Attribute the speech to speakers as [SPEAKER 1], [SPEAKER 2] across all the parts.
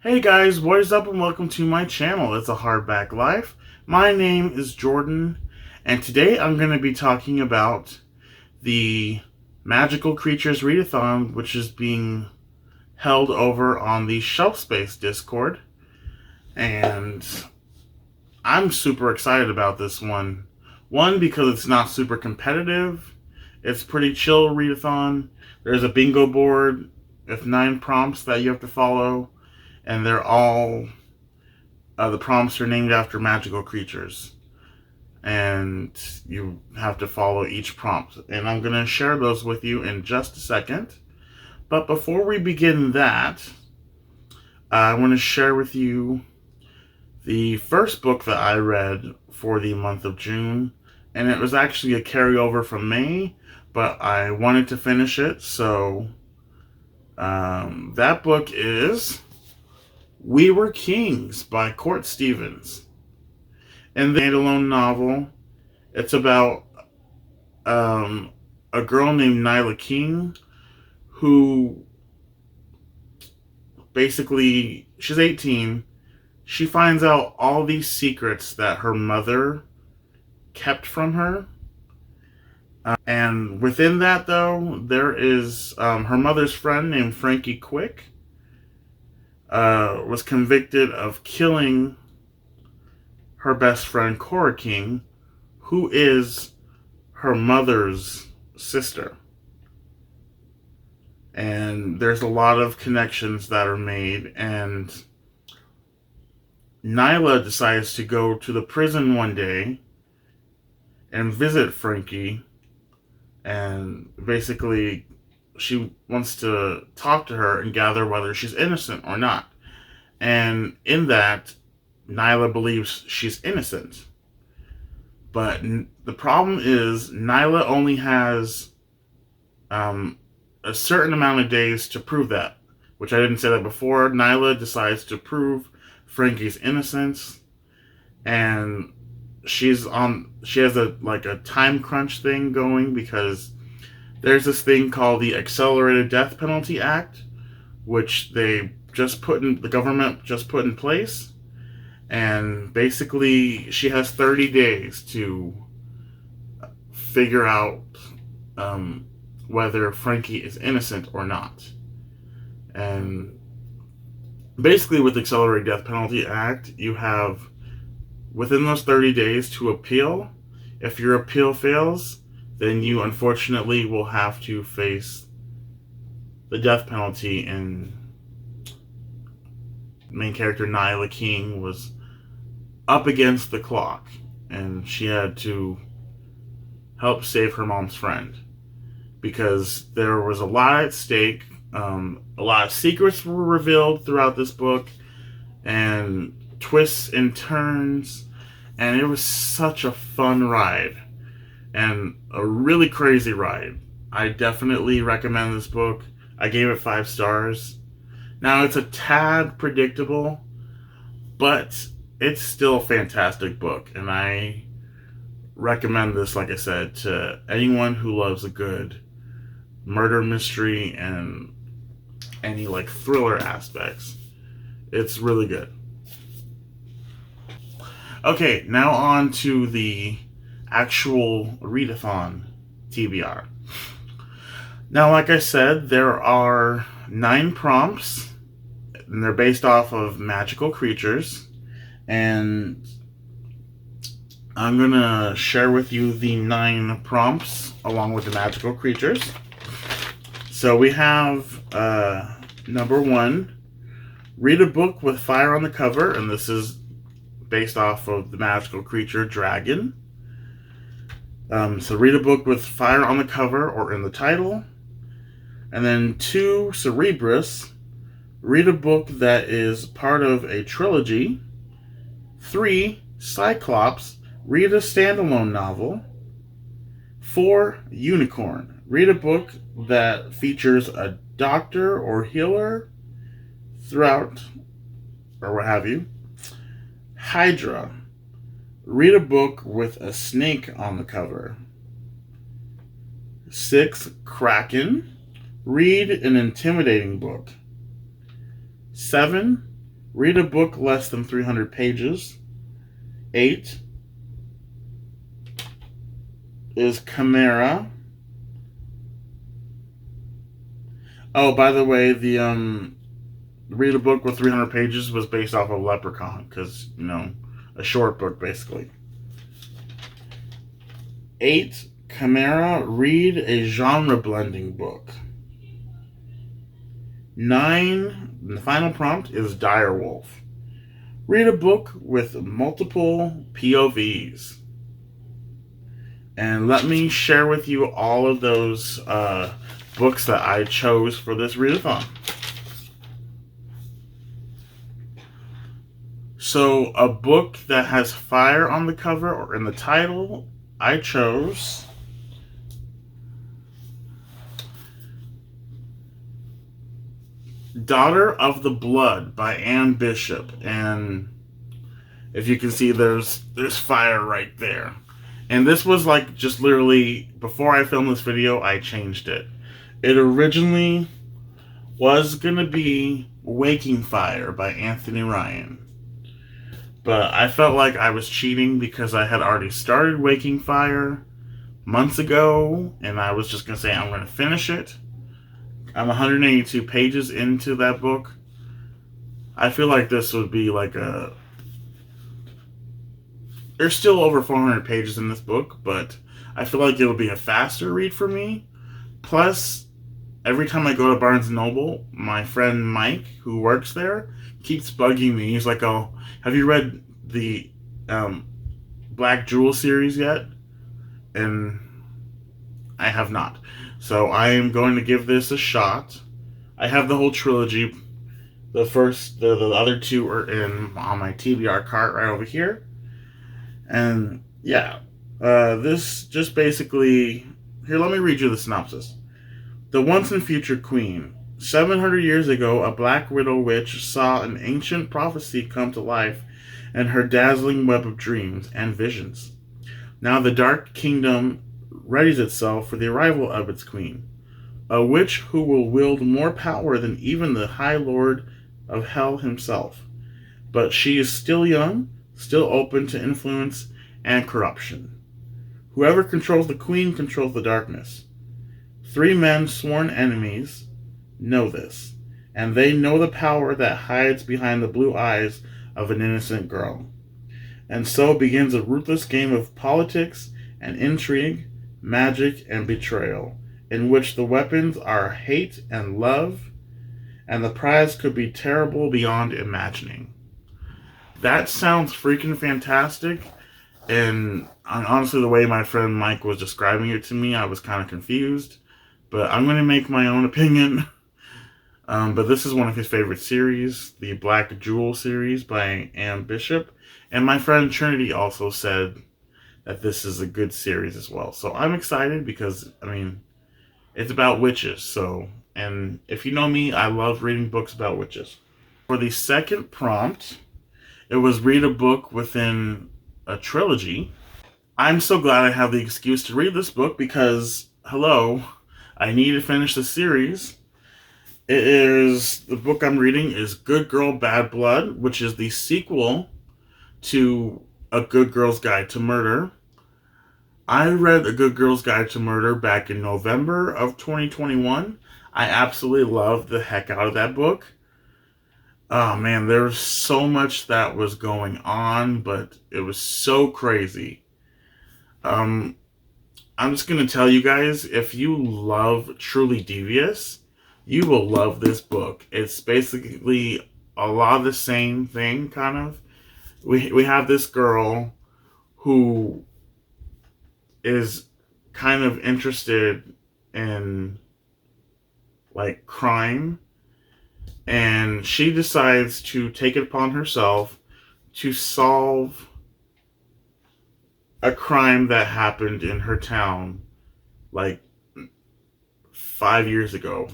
[SPEAKER 1] Hey guys, what is up and welcome to my channel. It's a Hardback Life. My name is Jordan, and today I'm going to be talking about the Magical Creatures Readathon, which is being held over on the Shelf Space Discord. And I'm super excited about this one. One, because it's not super competitive. It's pretty chill readathon. There's a bingo board with 9 prompts that you have to follow, and they're all the prompts are named after magical creatures, and you have to follow each prompt. And I'm going to share those with you in just a second. But before we begin that, I want to share with you the first book that I read for the month of June, and it was actually a carryover from May, but I wanted to finish it, so that book is We Were Kings by Court Stevens. In the standalone novel, it's about a girl named Nyla King who basically, she's 18. She finds out all these secrets that her mother kept from her. And within that, though, there is her mother's friend named Frankie Quick was convicted of killing her best friend Cora King, who is her mother's sister. And there's a lot of connections that are made, and Nyla decides to go to the prison one day and visit Frankie, and basically she wants to talk to her and gather whether she's innocent or not. And in that, Nyla believes she's innocent. But the problem is Nyla only has a certain amount of days to prove that, which I didn't say that before. Nyla decides to prove Frankie's innocence, and she has a time crunch thing going, because there's this thing called the Accelerated Death Penalty Act, which the government just put in place, and basically she has 30 days to figure out whether Frankie is innocent or not. And basically with the Accelerated Death Penalty Act, you have within those 30 days to appeal. If your appeal fails, then you unfortunately will have to face the death penalty. And main character Nyla King was up against the clock, and she had to help save her mom's friend, because there was a lot at stake. A lot of secrets were revealed throughout this book, and twists and turns, and it was such a fun ride, and a really crazy ride. I definitely recommend this book. I gave it 5 stars. Now, it's a tad predictable, but it's still a fantastic book, and I recommend this, like I said, to anyone who loves a good murder mystery and any thriller aspects. It's really good. Okay, now on to the actual readathon TBR. Now, like I said, there are 9 prompts, and they're based off of magical creatures, and I'm going to share with you the 9 prompts along with the magical creatures. So we have number 1, read a book with fire on the cover, and this is based off of the magical creature dragon. So read a book with fire on the cover or in the title. And then 2, Cerebrus, read a book that is part of a trilogy. 3, Cyclops, read a standalone novel. 4, Unicorn, read a book that features a doctor or healer throughout, or what have you. Hydra, read a book with a snake on the cover. 6, Kraken, read an intimidating book. 7, Read a book less than 300 pages. 8 is Chimera. Oh, by the way, the read a book with 300 pages was based off of Leprechaun, because, a short book, basically. 8, Chimera, read a genre-blending book. 9, the final prompt is Direwolf. Read a book with multiple POVs. And let me share with you all of those books that I chose for this readathon. So, a book that has fire on the cover or in the title, I chose Daughter of the Blood by Anne Bishop. And if you can see, there's fire right there. And this was like just literally, before I filmed this video, I changed it. It originally was going to be Waking Fire by Anthony Ryan. But I felt like I was cheating because I had already started Waking Fire months ago, and I was just going to say I'm going to finish it. I'm 182 pages into that book. I feel like this would be like a... There's still over 400 pages in this book, but I feel like it would be a faster read for me. Plus, every time I go to Barnes & Noble, my friend Mike, who works there, keeps bugging me. He's like, oh, have you read the Black Jewel series yet? And I have not. So I am going to give this a shot. I have the whole trilogy. The other two are on my TBR cart right over here. And yeah, this just basically... Here, let me read you the synopsis. The once and future queen. 700 years ago, a black widow witch saw an ancient prophecy come to life in her dazzling web of dreams and visions. Now the dark kingdom readies itself for the arrival of its queen, a witch who will wield more power than even the High Lord of Hell himself. But she is still young, still open to influence and corruption. Whoever controls the queen controls the darkness. 3 men, sworn enemies, know this, and they know the power that hides behind the blue eyes of an innocent girl. And so begins a ruthless game of politics and intrigue, magic and betrayal, in which the weapons are hate and love, and the prize could be terrible beyond imagining. That sounds freaking fantastic, and honestly, the way my friend Mike was describing it to me, I was kind of confused, but I'm going to make my own opinion. But this is one of his favorite series, the Black Jewel series by Anne Bishop. And my friend Trinity also said that this is a good series as well. So I'm excited because, it's about witches. So, and if you know me, I love reading books about witches. For the second prompt, it was read a book within a trilogy. I'm so glad I have the excuse to read this book because, hello, I need to finish the series. The book I'm reading is Good Girl, Bad Blood, which is the sequel to A Good Girl's Guide to Murder. I read A Good Girl's Guide to Murder back in November of 2021. I absolutely loved the heck out of that book. Oh man, there was so much that was going on, but it was so crazy. I'm just going to tell you guys, if you love Truly Devious, you will love this book. It's basically a lot of the same thing, kind of. We have this girl who is kind of interested in, like, crime. And she decides to take it upon herself to solve a crime that happened in her town, like, 5 years ago.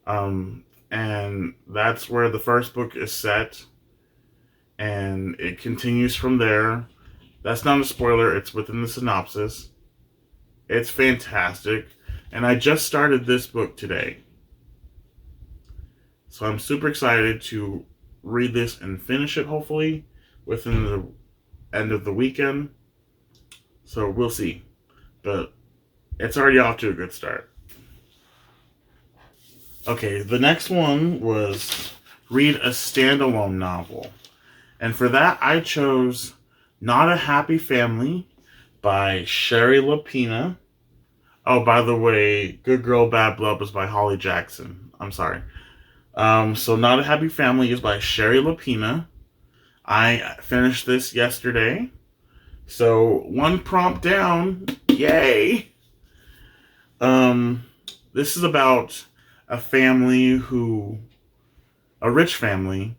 [SPEAKER 1] And that's where the first book is set, and it continues from there. That's not a spoiler, it's within the synopsis. It's fantastic, and I just started this book today. So I'm super excited to read this and finish it, hopefully, within the end of the weekend. So we'll see. But it's already off to a good start. Okay, the next one was read a standalone novel. And for that, I chose Not a Happy Family by Sherry Lapina. Oh, by the way, Good Girl, Bad Blood was by Holly Jackson. I'm sorry. So Not a Happy Family is by Sherry Lapina. I finished this yesterday. So one prompt down. Yay! This is about a rich family,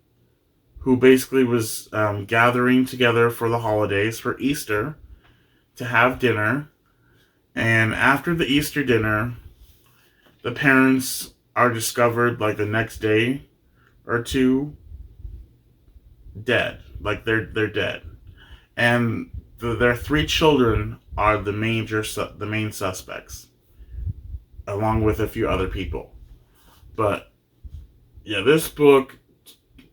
[SPEAKER 1] who basically was gathering together for the holidays, for Easter, to have dinner. And after the Easter dinner, the parents are discovered like the next day or two dead. Like they're dead. And their three children are the main suspects, along with a few other people. But yeah, this book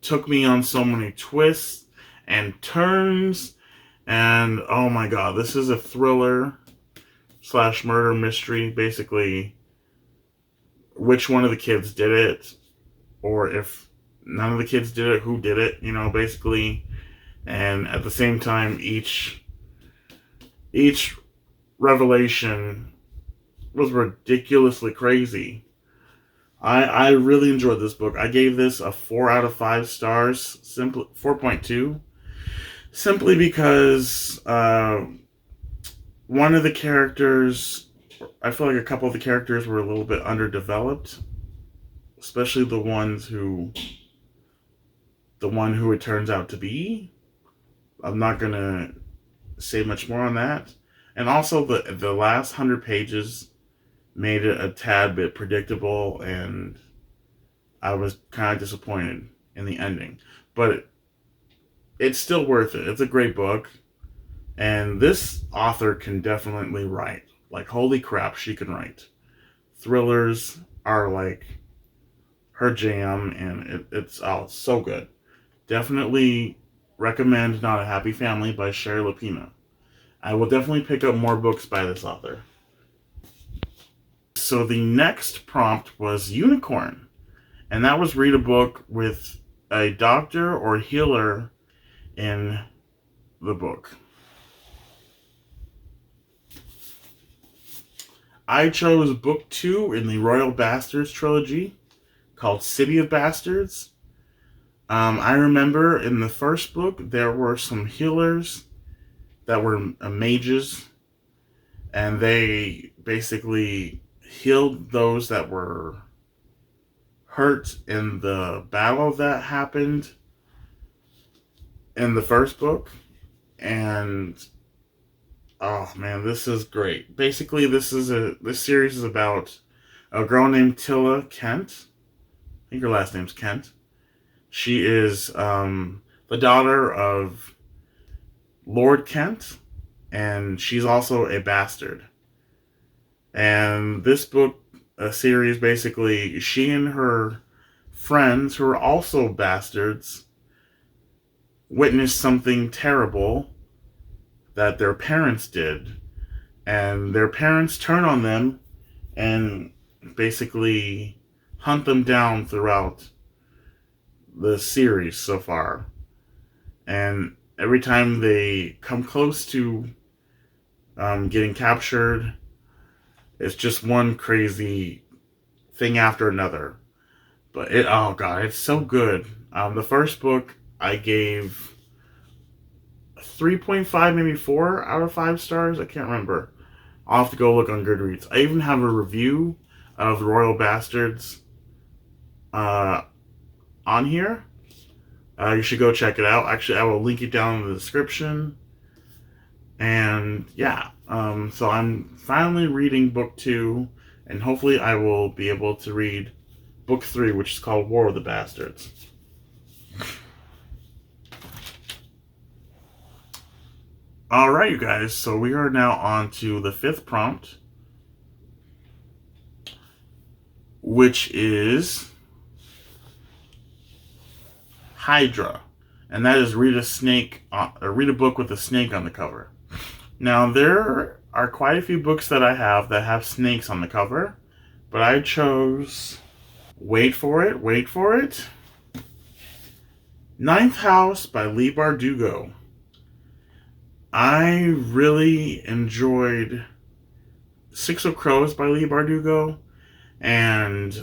[SPEAKER 1] took me on so many twists and turns, and oh my god, this is a thriller / murder mystery. Basically, which one of the kids did it, or if none of the kids did it, who did it, basically. And at the same time, each revelation was ridiculously crazy. I really enjoyed this book. I gave this a 4 out of 5 stars, 4.2, simply because one of the characters, I feel like a couple of the characters were a little bit underdeveloped, especially the one who it turns out to be. I'm not gonna say much more on that. And also the last 100 pages made it a tad bit predictable, and I was kind of disappointed in the ending. But it's still worth it. It's a great book, and this author can definitely write. Like, holy crap, she can write. Thrillers are like her jam, and it's so good. Definitely recommend Not a Happy Family by Sherry Lapina. I will definitely pick up more books by this author. So the next prompt was unicorn, and that was read a book with a doctor or healer in the book. I chose book 2 in the Royal Bastards trilogy, called City of Bastards. I remember in the first book there were some healers that were mages, and they basically healed those that were hurt in the battle that happened in the first book. And oh man, this is great. Basically, this series is about a girl named Tilla Kent. I think her last name's Kent. She is the daughter of Lord Kent, and she's also a bastard. And this book, a series, basically, she and her friends, who are also bastards, witnessed something terrible that their parents did. And their parents turn on them and basically hunt them down throughout the series so far. And every time they come close to getting captured, it's just one crazy thing after another. But oh god, it's so good. The first book I gave 3.5, maybe 4 out of 5 stars. I can't remember. I'll have to go look on Goodreads. I even have a review of the Royal Bastards on here. You should go check it out. Actually, I will link it down in the description. And yeah, so I'm finally reading book 2, and hopefully I will be able to read book 3, which is called War of the Bastards. Alright, you guys, so we are now on to the 5th prompt, which is Hydra, and that is read a book with a snake on the cover. Now there are quite a few books that I have that have snakes on the cover, but I chose, wait for it, Ninth House by Leigh Bardugo. I really enjoyed Six of Crows by Leigh Bardugo, and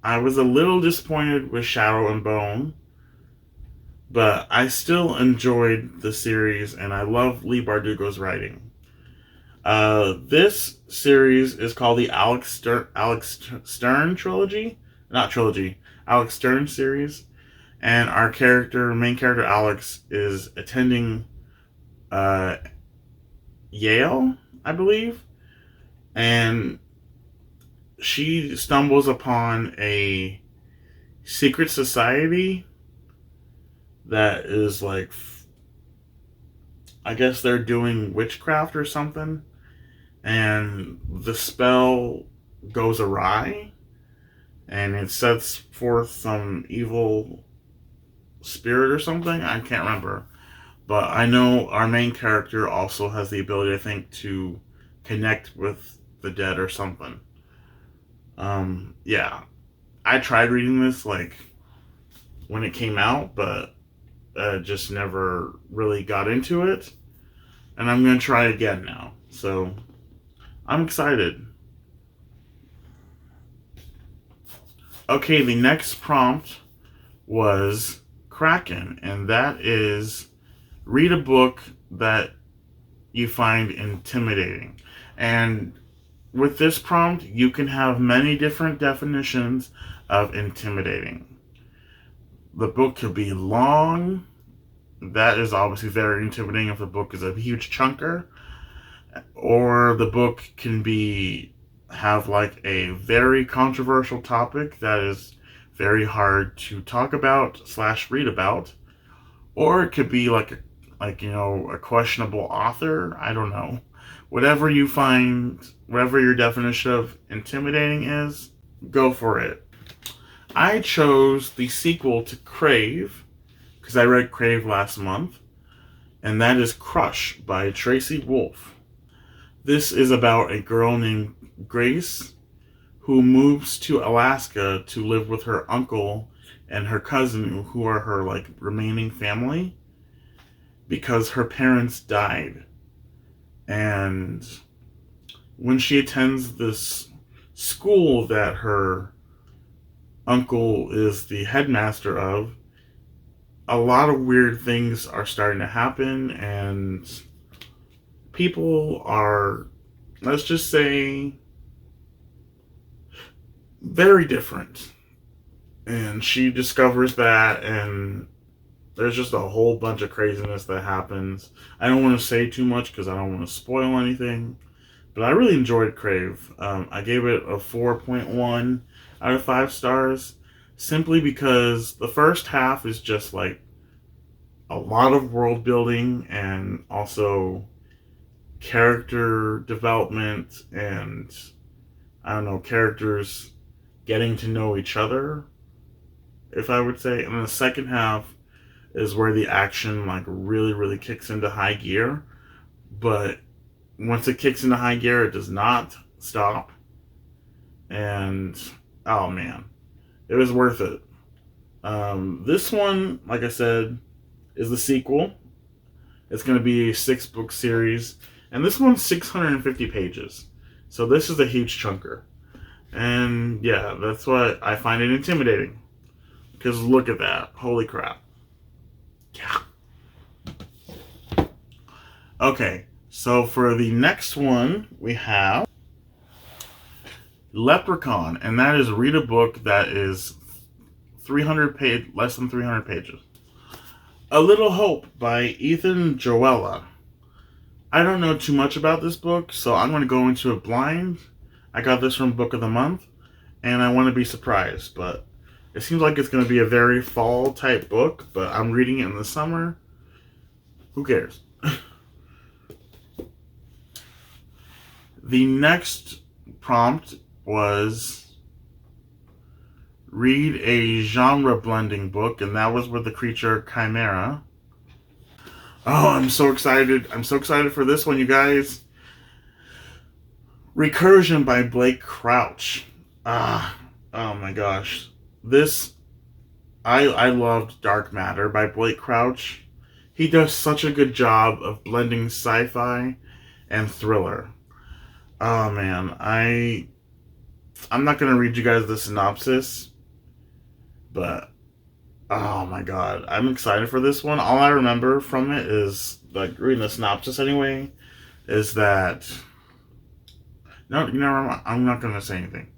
[SPEAKER 1] I was a little disappointed with Shadow and Bone, but I still enjoyed the series, and I love Leigh Bardugo's writing. This series is called the Alex Stern trilogy, not trilogy, Alex Stern series, and our main character Alex, is attending Yale, I believe, and she stumbles upon a secret society that is like, I guess they're doing witchcraft or something, and the spell goes awry, and it sets forth some evil spirit or something. I can't remember. But I know our main character also has the ability, I think, to connect with the dead or something. Yeah. I tried reading this, like, when it came out, but just never really got into it. And I'm going to try again now. So, I'm excited. Okay, the next prompt was Kraken, and that is, read a book that you find intimidating. And with this prompt, you can have many different definitions of intimidating. The book could be long. That is obviously very intimidating if the book is a huge chunker. Or the book can have like a very controversial topic that is very hard to talk about / read about. Or it could be like a questionable author. I don't know. Whatever you find, whatever your definition of intimidating is, go for it. I chose the sequel to Crave, because I read Crave last month, and that is Crush by Tracy Wolff. This is about a girl named Grace who moves to Alaska to live with her uncle and her cousin, who are her like remaining family, because her parents died. And when she attends this school that her uncle is the headmaster of, a lot of weird things are starting to happen, and people are, let's just say, very different. And she discovers that, and there's just a whole bunch of craziness that happens. I don't want to say too much because I don't want to spoil anything, but I really enjoyed Crave. I gave it a 4.1 out of 5 stars, simply because the first half is just like a lot of world building and also character development, and I don't know, characters getting to know each other, if I would say. And the second half is where the action like really kicks into high gear. But once it kicks into high gear, it does not stop. And oh man, it was worth it. This one, like I said, is the sequel. It's going to be a 6-book series, and this one's 650 pages. So this is a huge chunker. And yeah, that's why I find it intimidating. Because look at that. Holy crap. Yeah. Okay, so for the next one, we have Leprechaun, and that is read a book that is less than 300 pages. A Little Hope by Ethan Joella. I don't know too much about this book, so I'm going to go into it blind. I got this from Book of the Month, and I want to be surprised, but it seems like it's going to be a very fall type book, but I'm reading it in the summer. Who cares? The next prompt was read a genre blending book, and that was with the creature Chimera. Oh, I'm so excited. I'm so excited for this one, you guys. Recursion by Blake Crouch. Oh my gosh. I loved Dark Matter by Blake Crouch. He does such a good job of blending sci-fi and thriller. Oh man, I'm not gonna read you guys the synopsis, but oh my god, I'm excited for this one. All I remember from it is, like, reading the synopsis anyway, is that no, you know, I'm not gonna say anything.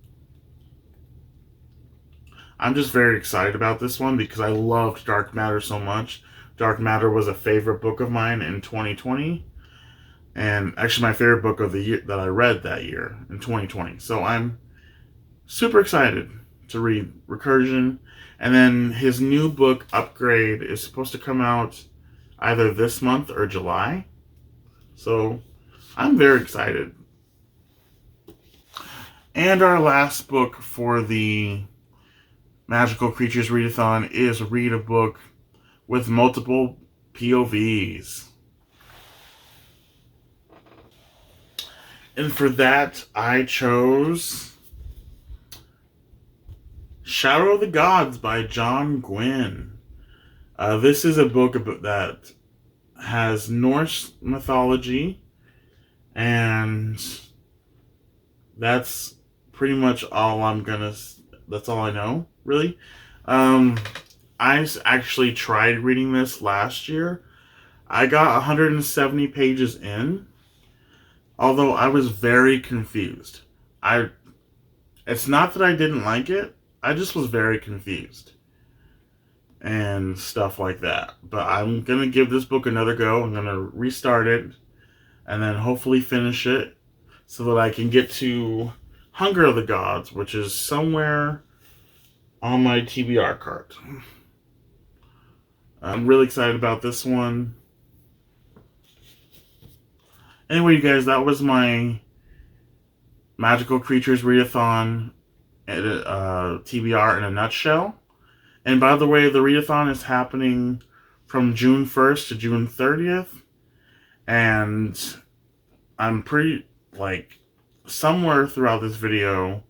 [SPEAKER 1] I'm just very excited about this one because I loved Dark Matter so much. Dark Matter was a favorite book of mine in 2020, and actually my favorite book of the year that I read that year in 2020. So I'm super excited to read Recursion. And then his new book, Upgrade, is supposed to come out either this month or July. So I'm very excited. And our last book for the Magical Creatures Readathon is Read a Book with Multiple POVs. And for that, I chose Shadow of the Gods by John Gwynne. This is a book that has Norse mythology, and that's pretty much all that's all I know, really. I actually tried reading this last year. I got 170 pages in, although I was very confused. It's not that I didn't like it, I just was very confused and stuff like that. But I'm going to give this book another go. I'm going to restart it and then hopefully finish it so that I can get to Hunger of the Gods, which is somewhere on my TBR cart. I'm really excited about this one. Anyway, you guys, that was my Magical Creatures Readathon TBR in a nutshell. And by the way, the readathon is happening from June 1st to June 30th. And I'm pretty, like, somewhere throughout this video,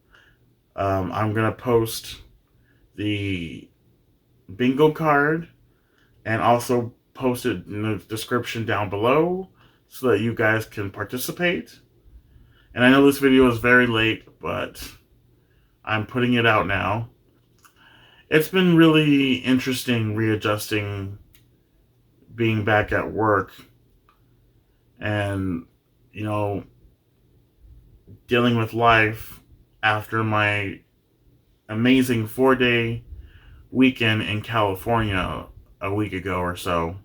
[SPEAKER 1] I'm going to post the bingo card and also post it in the description down below so that you guys can participate. And I know this video is very late, but I'm putting it out now. It's been really interesting readjusting being back at work and, you know, dealing with life after my amazing 4-day weekend in California a week ago or so.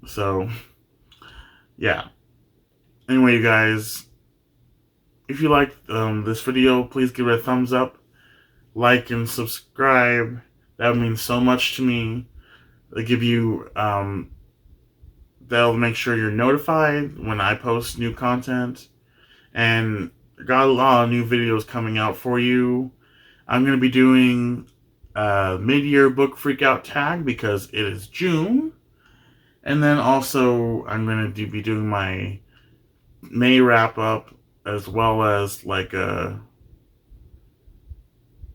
[SPEAKER 1] So, yeah. Anyway, you guys, if you liked this video, please give it a thumbs up, like, and subscribe. That would mean so much to me. They give you, that'll make sure you're notified when I post new content. And got a lot of new videos coming out for you. I'm going to be doing a mid-year book freakout tag because it is June. And then also I'm going to be doing my May wrap-up as well as like a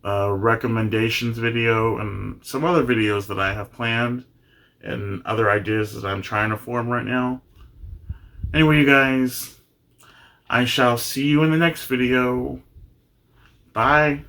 [SPEAKER 1] recommendations video and some other videos that I have planned and other ideas that I'm trying to form right now. Anyway, you guys, I shall see you in the next video. Bye.